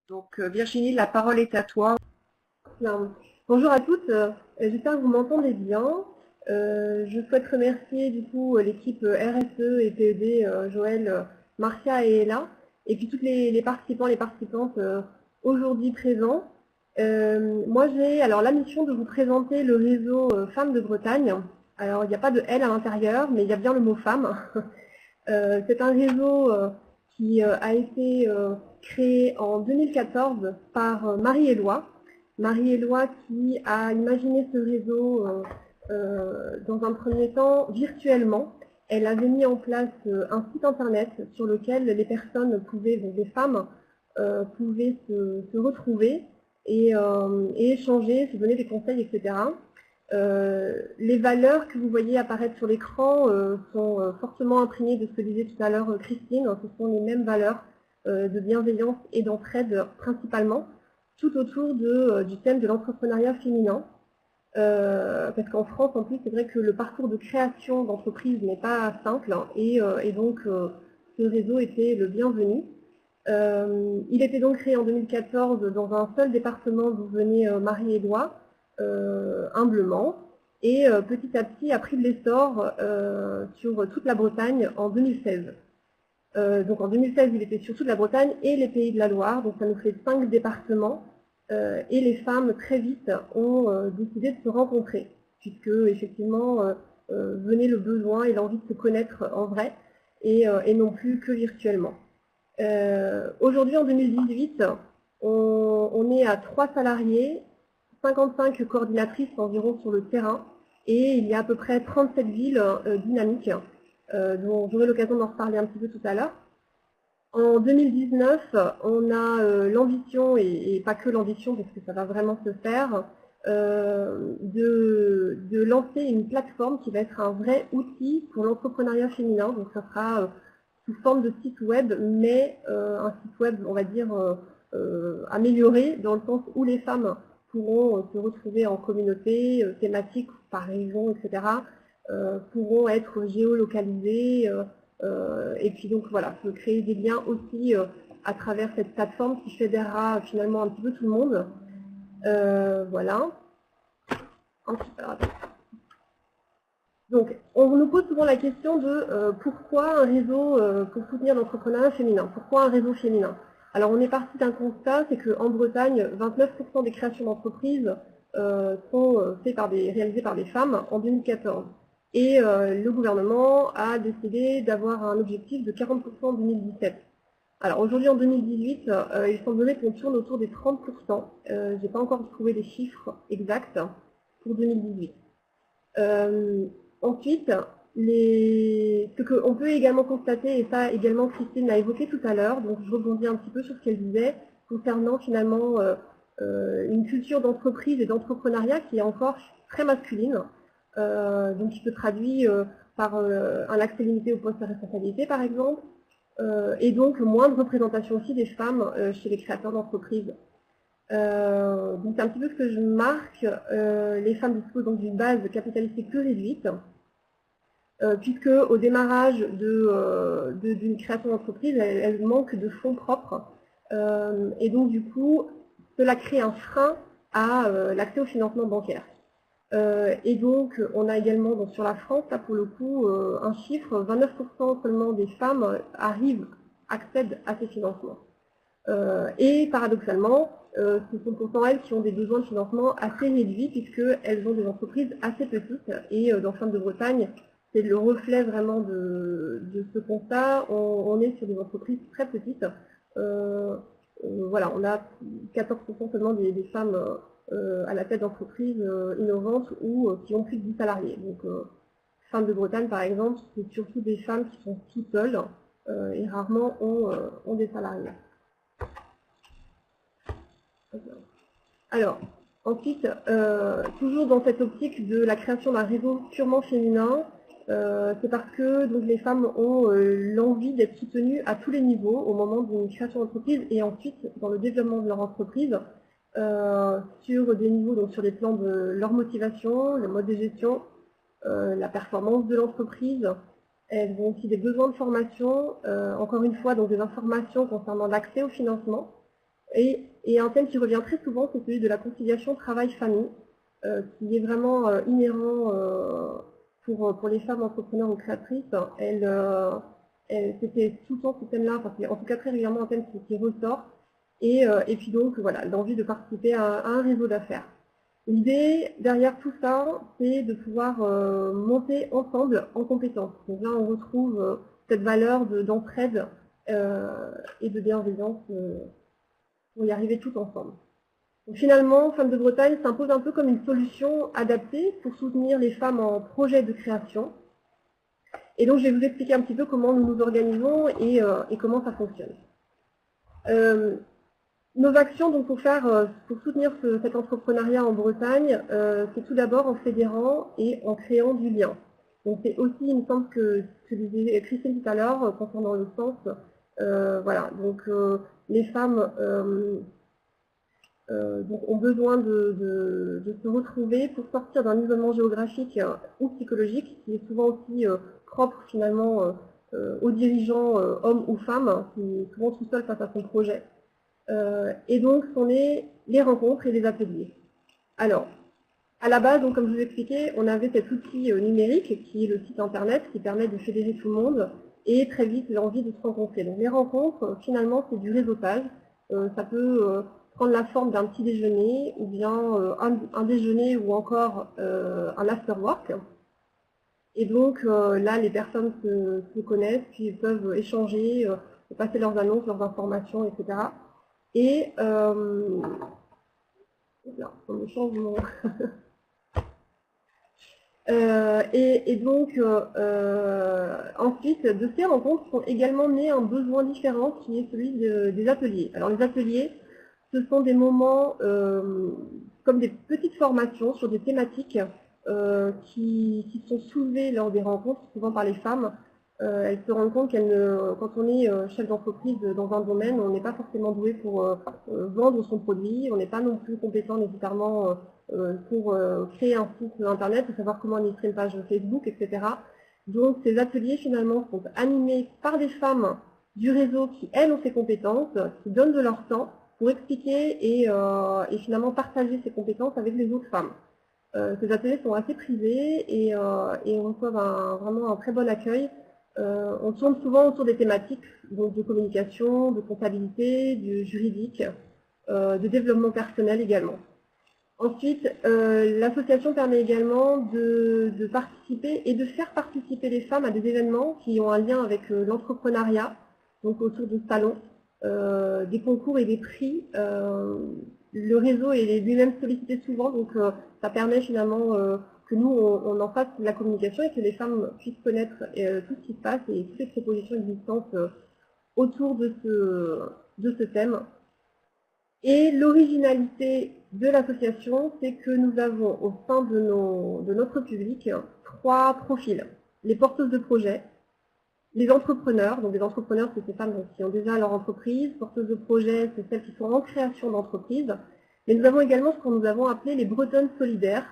Donc Virginie, la parole est à toi. Bien. Bonjour à toutes, j'espère que vous m'entendez bien. Je souhaite remercier du coup l'équipe RSE et PED, Joël, Marcia et Ella, et puis tous les participants, les participantes aujourd'hui présents. Moi j'ai alors la mission de vous présenter le réseau Femmes de Bretagne. Alors il n'y a pas de L à l'intérieur, mais il y a bien le mot femme. C'est un réseau qui a été créé en 2014 par Marie-Éloi. Marie-Éloi qui a imaginé ce réseau dans un premier temps virtuellement. Elle avait mis en place un site internet sur lequel les personnes pouvaient, donc les femmes, pouvaient se retrouver et échanger, se donner des conseils, etc. Les valeurs que vous voyez apparaître sur l'écran sont fortement imprégnées de ce que disait tout à l'heure Christine. Ce sont les mêmes valeurs de bienveillance et d'entraide principalement, tout autour du thème de l'entrepreneuriat féminin. Parce qu'en France, en plus, c'est vrai que le parcours de création d'entreprise n'est pas simple, hein, et donc ce réseau était le bienvenu. Il était donc créé en 2014 dans un seul département d'où venait Marie-Éloi, humblement, et petit à petit a pris de l'essor sur toute la Bretagne en 2016. Donc en 2016, il était sur toute la Bretagne et les Pays de la Loire, donc ça nous fait 5 départements, et les femmes très vite ont décidé de se rencontrer, puisque effectivement venait le besoin et l'envie de se connaître en vrai, et non plus que virtuellement. Aujourd'hui, en 2018, on est à 3 salariés, 55 coordinatrices environ sur le terrain, et il y a à peu près 37 villes dynamiques, dont j'aurai l'occasion d'en reparler un petit peu tout à l'heure. En 2019, on a l'ambition, et pas que l'ambition, parce que ça va vraiment se faire, de lancer une plateforme qui va être un vrai outil pour l'entrepreneuriat féminin. Donc ça sera sous forme de site web, mais un site web, on va dire, amélioré, dans le sens où les femmes pourront se retrouver en communauté, thématique par région, etc., pourront être géolocalisées, et puis donc voilà, se créer des liens aussi à travers cette plateforme qui fédérera finalement un petit peu tout le monde. Voilà. Donc, on nous pose souvent la question de pourquoi un réseau pour soutenir l'entrepreneuriat féminin? Pourquoi un réseau féminin? Alors, on est parti d'un constat, c'est qu'en Bretagne, 29% des créations d'entreprises sont réalisées par des femmes en 2014. Et le gouvernement a décidé d'avoir un objectif de 40% en 2017. Alors aujourd'hui, en 2018, il semblerait qu'on tourne autour des 30%. Je n'ai pas encore trouvé les chiffres exacts pour 2018. Ensuite, ce qu'on peut également constater, et ça également Christine l'a évoqué tout à l'heure, donc je rebondis un petit peu sur ce qu'elle disait, concernant finalement une culture d'entreprise et d'entrepreneuriat qui est encore très masculine, donc qui se traduit par un accès limité aux postes à responsabilité par exemple, et donc moins de représentation aussi des femmes chez les créateurs d'entreprises. Donc c'est un petit peu ce que je marque. Les femmes disposent donc d'une base capitalistique plus réduite, puisque au démarrage d'une création d'entreprise, elles manquent de fonds propres. Et donc du coup, cela crée un frein à l'accès au financement bancaire. Et donc, on a également donc, sur la France, là pour le coup, un chiffre, 29% seulement des femmes accèdent à ces financements. Et paradoxalement, ce sont pourtant elles qui ont des besoins de financement assez réduits puisqu'elles ont des entreprises assez petites. Et dans Femmes de Bretagne, c'est le reflet vraiment de ce constat. On est sur des entreprises très petites. Voilà, on a 14% seulement des femmes à la tête d'entreprises innovantes ou qui ont plus de 10 salariés. Donc, Femmes de Bretagne, par exemple, c'est surtout des femmes qui sont tout seules et rarement ont des salariés. Alors, ensuite, toujours dans cette optique de la création d'un réseau purement féminin, c'est parce que donc, les femmes ont l'envie d'être soutenues à tous les niveaux au moment d'une création d'entreprise et ensuite dans le développement de leur entreprise, sur des niveaux, donc sur les plans de leur motivation, le mode de gestion, la performance de l'entreprise. Elles ont aussi des besoins de formation, encore une fois, donc des informations concernant l'accès au financement. Et un thème qui revient très souvent, c'est celui de la conciliation travail-famille, qui est vraiment inhérent pour les femmes entrepreneurs ou créatrices. C'était tout le temps ce thème-là, enfin, c'est en tout cas très régulièrement un thème qui ressort. Et puis donc, voilà, l'envie de participer à un réseau d'affaires. L'idée derrière tout ça, c'est de pouvoir monter ensemble en compétences. Donc là, on retrouve cette valeur d'entraide et de bienveillance pour y arriver tous ensemble. Donc finalement, Femmes de Bretagne s'impose un peu comme une solution adaptée pour soutenir les femmes en projet de création. Et donc je vais vous expliquer un petit peu comment nous nous organisons et comment ça fonctionne. Nos actions donc, pour soutenir cet entrepreneuriat en Bretagne, c'est tout d'abord en fédérant et en créant du lien. Donc c'est aussi, il me semble que disait Christine tout à l'heure, concernant le sens, voilà, donc les femmes donc, ont besoin de se retrouver pour sortir d'un isolement géographique ou psychologique, qui est souvent aussi propre finalement aux dirigeants, hommes ou femmes, qui sont souvent tout seuls face à son projet. Et donc, sont nés les rencontres et les ateliers. Alors, à la base, donc, comme je vous expliquais, on avait cet outil numérique qui est le site internet qui permet de fédérer tout le monde et très vite l'envie de se rencontrer. Donc les rencontres, finalement, c'est du réseautage. Ça peut prendre la forme d'un petit déjeuner ou bien un déjeuner ou encore un after work. Et donc là, les personnes se connaissent, puis peuvent échanger, passer leurs annonces, leurs informations, etc. Et là, on me change mon... et donc, ensuite, de ces rencontres sont également nés un besoin différent qui est celui des ateliers. Alors les ateliers, ce sont des moments comme des petites formations sur des thématiques qui sont soulevées lors des rencontres, souvent par les femmes. Elles se rendent compte quand on est chef d'entreprise dans un domaine, on n'est pas forcément doué pour vendre son produit, on n'est pas non plus compétent nécessairement pour créer un site internet, pour savoir comment administrer une page Facebook, etc. Donc ces ateliers finalement sont animés par des femmes du réseau qui, elles, ont ces compétences, qui donnent de leur temps pour expliquer et finalement partager ces compétences avec les autres femmes. Ces ateliers sont assez privés et on reçoit vraiment un très bon accueil. On tourne souvent autour des thématiques donc de communication, de comptabilité, du juridique, de développement personnel également. Ensuite, l'association permet également de participer et de faire participer les femmes à des événements qui ont un lien avec l'entrepreneuriat, donc autour de salons, des concours et des prix. Le réseau est lui-même sollicité souvent, donc ça permet finalement que nous, on en fasse de la communication et que les femmes puissent connaître tout ce qui se passe et toutes les propositions existantes autour de ce thème. Et l'originalité de l'association, c'est que nous avons au sein de notre public 3 profils. Les porteuses de projets, les entrepreneurs, donc les entrepreneurs, c'est ces femmes qui ont déjà leur entreprise, porteuses de projets, c'est celles qui sont en création d'entreprise. Mais nous avons également ce que nous avons appelé les Bretonnes solidaires.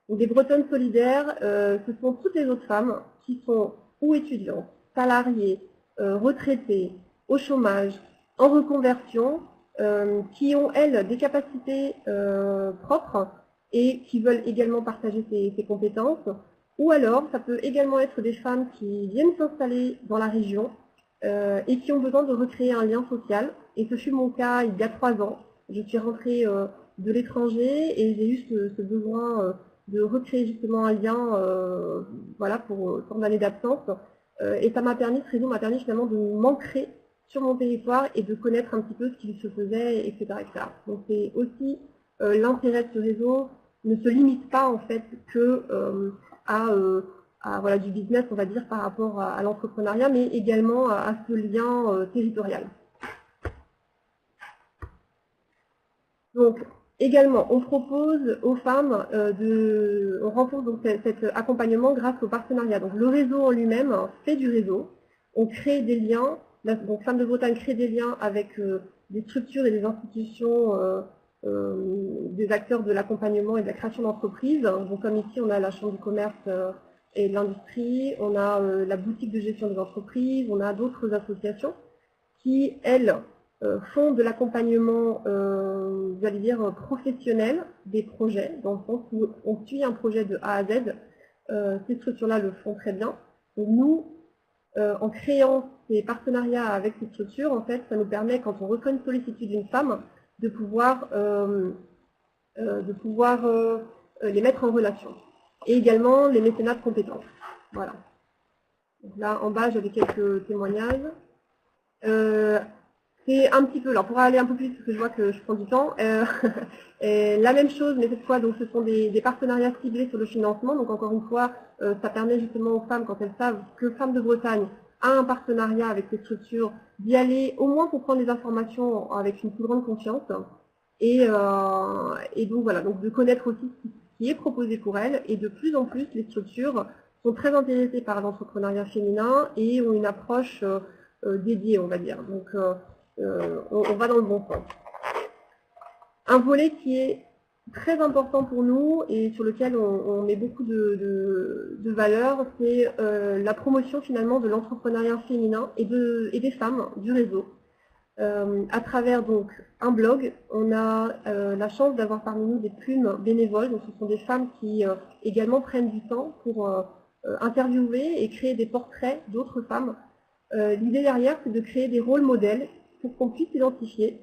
Donc, les Bretonnes solidaires, ce sont toutes les autres femmes qui sont ou étudiantes, salariées, retraitées, au chômage, en reconversion, qui ont, elles, des capacités propres et qui veulent également partager ces compétences. Ou alors, ça peut également être des femmes qui viennent s'installer dans la région et qui ont besoin de recréer un lien social. Et ce fut mon cas il y a 3 ans. Je suis rentrée de l'étranger et j'ai eu ce besoin de recréer justement un lien voilà, pour tant d'années d'absence. Et ça m'a permis, ce réseau m'a permis finalement de m'ancrer sur mon territoire et de connaître un petit peu ce qui se faisait, etc. etc. Donc c'est aussi l'intérêt de ce réseau ne se limite pas en fait que à voilà, du business, on va dire, par rapport à l'entrepreneuriat, mais également à ce lien territorial. Donc, également, on propose aux femmes, on renforce donc cet accompagnement grâce au partenariat. Donc, le réseau en lui-même fait du réseau, on crée des liens, donc Femmes de Bretagne crée des liens avec des structures et des institutions, des acteurs de l'accompagnement et de la création d'entreprises. Donc, comme ici, on a la Chambre du commerce et de l'industrie, on a la boutique de gestion des entreprises, on a d'autres associations qui, elles, font de l'accompagnement, j'allais dire, professionnel des projets, dans le sens où on suit un projet de A à Z. Ces structures-là le font très bien. Et nous, en créant ces partenariats avec ces structures, en fait, ça nous permet, quand on reçoit une sollicitude d'une femme, de pouvoir les mettre en relation. Et également les mécénats de compétences. Voilà. Donc là, en bas, j'avais quelques témoignages. C'est un petit peu, alors pour aller un peu plus, parce que je vois que je prends du temps, la même chose, mais cette fois, donc, ce sont des partenariats ciblés sur le financement. Donc encore une fois, ça permet justement aux femmes, quand elles savent que Femmes de Bretagne a un partenariat avec ces structures, d'y aller au moins pour prendre des informations avec une plus grande confiance. Et donc voilà, donc de connaître aussi ce qui est proposé pour elles. Et de plus en plus, les structures sont très intéressées par l'entrepreneuriat féminin et ont une approche dédiée, on va dire. Donc on va dans le bon sens. Un volet qui est très important pour nous et sur lequel on met beaucoup de valeur, c'est la promotion finalement de l'entrepreneuriat féminin et des femmes du réseau. À travers donc un blog, on a la chance d'avoir parmi nous des plumes bénévoles. Donc ce sont des femmes qui également prennent du temps pour interviewer et créer des portraits d'autres femmes. L'idée derrière, c'est de créer des rôles modèles pour qu'on puisse s'identifier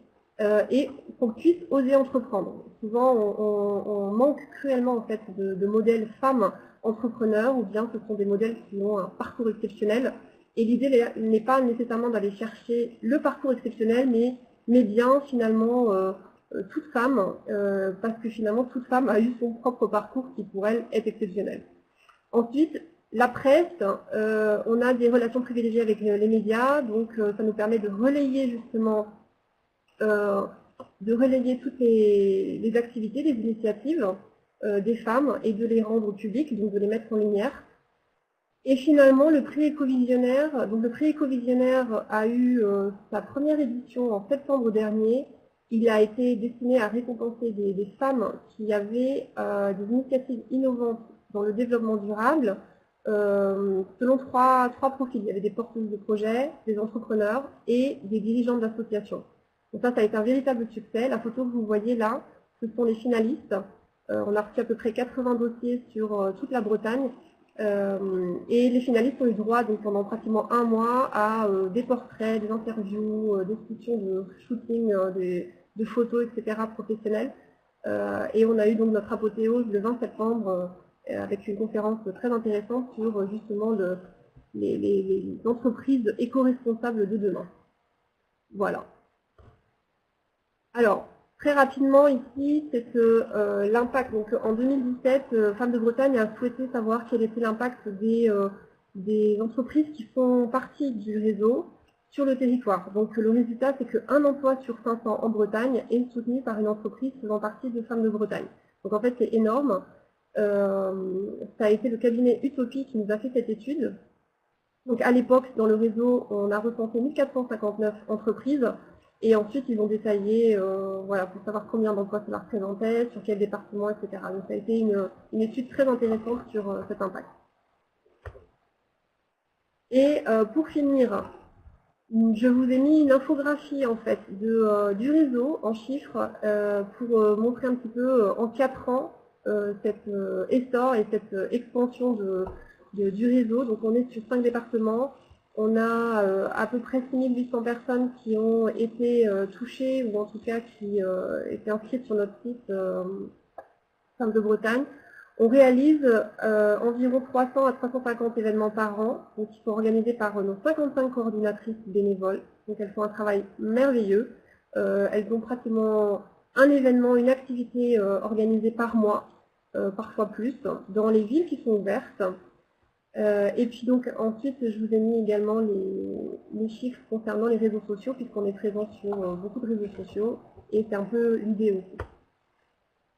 et qu'on puisse oser entreprendre. Souvent, on manque cruellement en fait de modèles femmes entrepreneurs, ou bien ce sont des modèles qui ont un parcours exceptionnel. Et l'idée n'est pas nécessairement d'aller chercher le parcours exceptionnel, mais bien finalement toute femme, parce que finalement toute femme a eu son propre parcours qui pour elle est exceptionnel. Ensuite, la presse, on a des relations privilégiées avec les médias, donc ça nous permet de relayer justement, toutes les activités, les initiatives des femmes et de les rendre publiques, donc de les mettre en lumière. Et finalement, le prix Écovisionnaire, donc le prix Écovisionnaire a eu sa première édition en septembre dernier. Il a été destiné à récompenser des femmes qui avaient des initiatives innovantes dans le développement durable, selon trois profils. Il y avait des porteuses de projets, des entrepreneurs et des dirigeants d'associations. Donc ça a été un véritable succès. La photo que vous voyez là, ce sont les finalistes. On a reçu à peu près 80 dossiers sur toute la Bretagne. Et les finalistes ont eu droit donc, pendant pratiquement un mois à des portraits, des interviews, des sessions de shooting, de photos, etc. professionnelles. Et on a eu donc notre apothéose le 20 septembre avec une conférence très intéressante sur justement les entreprises éco-responsables de demain. Voilà. Alors, très rapidement ici, c'est que l'impact, donc en 2017, Femmes de Bretagne a souhaité savoir quel était l'impact des entreprises qui font partie du réseau sur le territoire. Donc le résultat, c'est qu'un emploi sur 500 en Bretagne est soutenu par une entreprise faisant partie de Femmes de Bretagne. Donc en fait, c'est énorme. Ça a été le cabinet Utopie qui nous a fait cette étude. Donc à l'époque, dans le réseau, on a recensé 1459 entreprises. Et ensuite, ils ont détaillé voilà, pour savoir combien d'emplois cela représentait, sur quel département, etc. Donc ça a été une étude très intéressante sur cet impact. Et pour finir, je vous ai mis une infographie en fait du réseau en chiffres pour montrer un petit peu en 4 ans cet essor et cette expansion du réseau. Donc on est sur 5 départements. On a à peu près 6800 personnes qui ont été touchées ou en tout cas qui étaient inscrites sur notre site Femmes de Bretagne. On réalise environ 300 à 350 événements par an, donc qui sont organisés par nos 55 coordinatrices bénévoles. Donc elles font un travail merveilleux. Elles ont pratiquement un événement, une activité organisée par mois, parfois plus, dans les villes qui sont ouvertes. Et puis donc ensuite je vous ai mis également les chiffres concernant les réseaux sociaux puisqu'on est présent sur beaucoup de réseaux sociaux et c'est un peu l'idée aussi.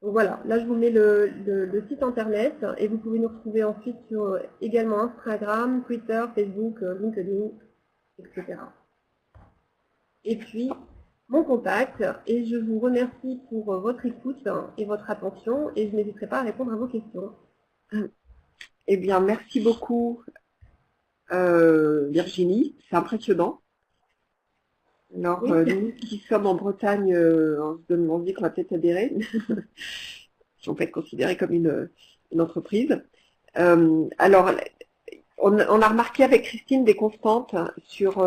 Donc voilà, là je vous mets le site internet et vous pouvez nous retrouver ensuite sur également Instagram, Twitter, Facebook, LinkedIn, etc. Et puis mon contact et je vous remercie pour votre écoute et votre attention et je n'hésiterai pas à répondre à vos questions. Eh bien, merci beaucoup Virginie, c'est impressionnant. Alors, Oui. nous qui sommes en Bretagne, on se dit qu'on va peut-être adhérer, si on peut être considéré comme une entreprise. Alors, on a remarqué avec Christine des constantes sur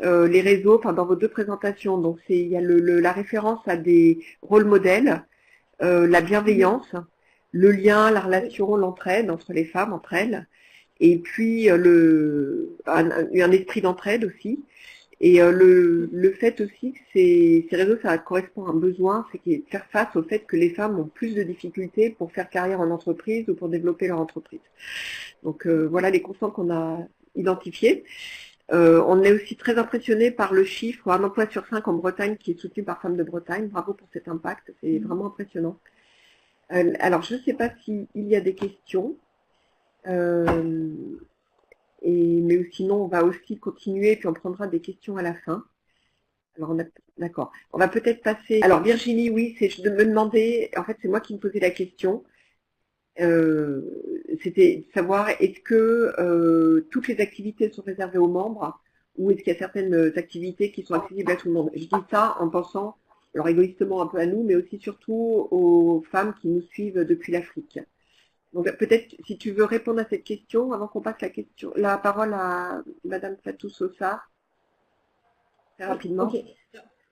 les réseaux, enfin dans vos deux présentations. Donc, il y a la référence à des rôles modèles, la bienveillance, le lien, la Oui. relation, l'entraide entre les femmes, entre elles, et puis un esprit d'entraide aussi. Et le fait aussi que ces réseaux, ça correspond à un besoin, c'est de faire face au fait que les femmes ont plus de difficultés pour faire carrière en entreprise ou pour développer leur entreprise. Donc voilà les constantes qu'on a identifiées. On est aussi très impressionné par le chiffre, un emploi sur 5 en Bretagne qui est soutenu par Femmes de Bretagne. Bravo pour cet impact, c'est vraiment impressionnant. Alors je ne sais pas s'il y a des questions. Mais sinon, on va aussi continuer, puis on prendra des questions à la fin. Alors, d'accord. On va peut-être passer. Alors, Virginie, oui, c'est de me demander. En fait, c'est moi qui me posais la question. C'était de savoir est-ce que toutes les activités sont réservées aux membres ou est-ce qu'il y a certaines activités qui sont accessibles à tout le monde. Je dis ça en pensant, alors égoïstement un peu à nous, mais aussi surtout aux femmes qui nous suivent depuis l'Afrique. Donc peut-être si tu veux répondre à cette question avant qu'on passe la parole à Madame Fatou Sosa, très Oui, ok. rapidement.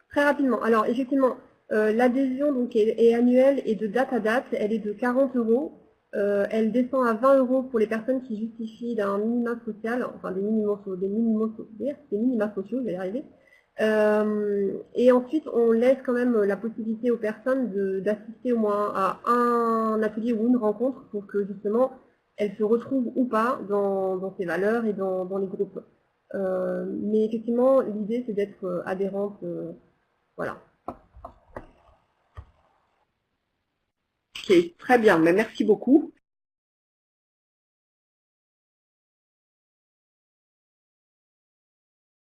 Très rapidement. Alors, effectivement, l'adhésion donc est annuelle et de date à date, elle est de 40 euros. Elle descend à 20 euros pour les personnes qui justifient d'un minima social, enfin des minima sociaux, je vais y arriver. Et ensuite, on laisse quand même la possibilité aux personnes d'assister au moins à un atelier ou une rencontre pour que justement elles se retrouvent ou pas dans ces valeurs et dans les groupes. Mais effectivement, l'idée c'est d'être adhérente. Voilà. Ok, très bien, mais merci beaucoup.